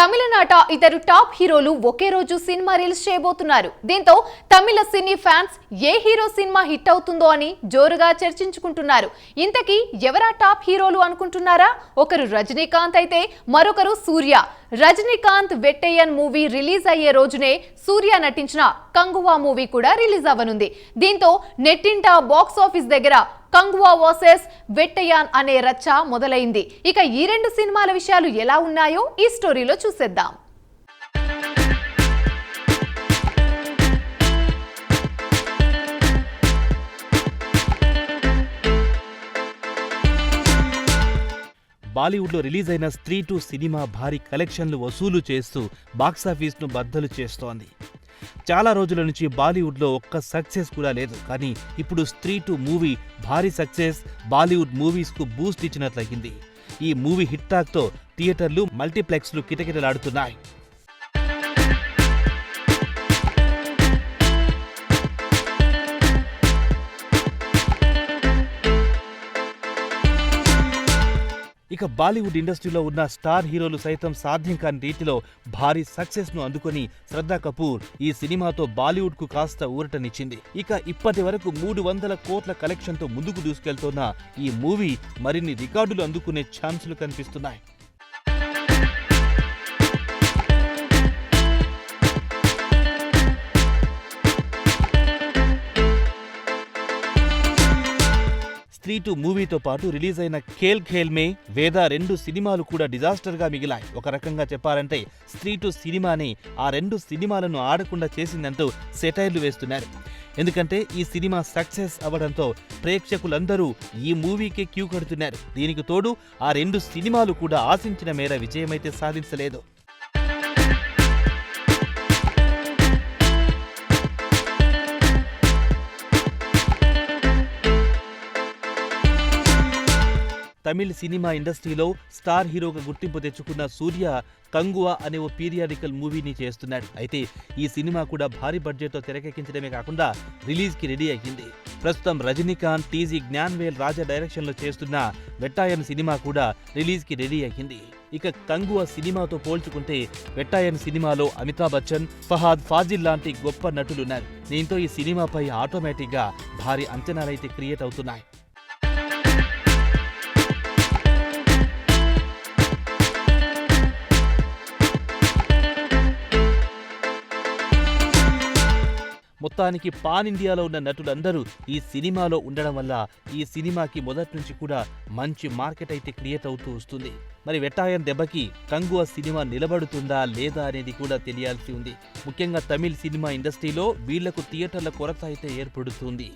తమిళనాట ఇద్దరు టాప్ హీరోలు ఒకే రోజు సినిమా రిలీజ్ చేయబోతున్నారు. దీంతో తమిళ సినీ ఫ్యాన్స్ ఏ హీరో సినిమా హిట్ అవుతుందో అని జోరుగా చర్చించుకుంటున్నారు. ఇంతకీ ఎవరా టాప్ హీరోలు అనుకుంటున్నారా? ఒకరు రజనీకాంత్ అయితే మరొకరు సూర్య. రజనీకాంత్ వెట్టయ్యన్ మూవీ రిలీజ్ అయ్యే రోజునే సూర్య నటించిన కంగువా మూవీ కూడా రిలీజ్ అవ్వనుంది. దీంతో నెట్టింట బాక్స్ ఆఫీస్ దగ్గర కంగువా వర్సెస్ వెట్టయ్యన్ అనే రచ్చ మొదలైంది. ఇక ఈ రెండు సినిమాల విషయాలు ఎలా ఉన్నాయో ఈ స్టోరీలో చూసేద్దాం. బాలీవుడ్లో రిలీజ్ అయిన స్త్రీ 2 సినిమా భారీ కలెక్షన్లు వసూలు చేస్తూ బాక్సాఫీస్ను బద్దలు చేస్తోంది. చాలా రోజుల నుంచి బాలీవుడ్లో ఒక్క సక్సెస్ కూడా లేదు. కానీ ఇప్పుడు స్త్రీ 2 మూవీ భారీ సక్సెస్ బాలీవుడ్ మూవీస్కు బూస్ట్ ఇచ్చినట్లయింది. ఈ మూవీ హిట్ టాక్తో థియేటర్లు మల్టీప్లెక్స్లు కిటకిటలాడుతున్నాయి. ఇక బాలీవుడ్ ఇండస్ట్రీలో ఉన్న స్టార్ హీరోలు సైతం సాధ్యం కాని రీతిలో భారీ సక్సెస్ ను అందుకొని శ్రద్ధా కపూర్ ఈ సినిమాతో బాలీవుడ్ కు కాస్త ఊరటనిచ్చింది. ఇక ఇప్పటి వరకు 300 కోట్ల కలెక్షన్ తో ముందుకు దూసుకెళ్తున్న ఈ మూవీ మరిన్ని రికార్డులు అందుకునే ఛాన్సులు కనిపిస్తున్నాయి. స్త్రీ 2 మూవీతో పాటు రిలీజ్ అయిన ఖేల్ ఖేల్ మే, వేద 2 సినిమాలు కూడా డిజాస్టర్ గా మిగిలాయి. ఒక రకంగా చెప్పాలంటే స్త్రీ 2 సినిమాని ఆ 2 సినిమాలను ఆడకుండా చేసిందంటూ సెటైర్లు వేస్తున్నారు. ఎందుకంటే ఈ సినిమా సక్సెస్ అవ్వడంతో ప్రేక్షకులందరూ ఈ మూవీకే క్యూ కడుతున్నారు. దీనికి తోడు ఆ 2 సినిమాలు కూడా ఆశించిన మేర విజయమైతే సాధించలేదు. తమిళ సినిమా ఇండస్ట్రీలో స్టార్ హీరోగా గుర్తింపు తెచ్చుకున్న సూర్య కంగువా అనే ఓ పీరియాడికల్ మూవీని చేస్తున్నాడు. అయితే ఈ సినిమా కూడా భారీ బడ్జెట్తో తెరకెక్కించడమే కాకుండా రిలీజ్కి రెడీ అయ్యింది. ప్రస్తుతం రజనీకాంత్, టీజీ జ్ఞాన్వేల్ రాజా డైరెక్షన్లో చేస్తున్న వెట్టాయన్ సినిమా కూడా రిలీజ్కి రెడీ అయ్యింది. ఇక కంగువా సినిమాతో పోల్చుకుంటే వెట్టాయన్ సినిమాలో అమితాబ్ బచ్చన్, ఫహాద్ ఫాజిల్ లాంటి గొప్ప నటులున్నారు. దీంతో ఈ సినిమాపై ఆటోమేటిక్గా భారీ అంచనాలైతే క్రియేట్ అవుతున్నాయి. మొత్తానికి పాన్ ఇండియాలో ఉన్న నటులందరూ ఈ సినిమాలో ఉండడం వల్ల ఈ సినిమాకి మొదటి నుంచి కూడా మంచి మార్కెట్ అయితే క్రియేట్ అవుతూ వస్తుంది. మరి వెట్టాయన్ దెబ్బకి కంగువా సినిమా నిలబడుతుందా లేదా అనేది కూడా తెలియాల్సి ఉంది. ముఖ్యంగా తమిళ సినిమా ఇండస్ట్రీలో వీళ్లకు థియేటర్ల కొరత అయితే ఏర్పడుతుంది.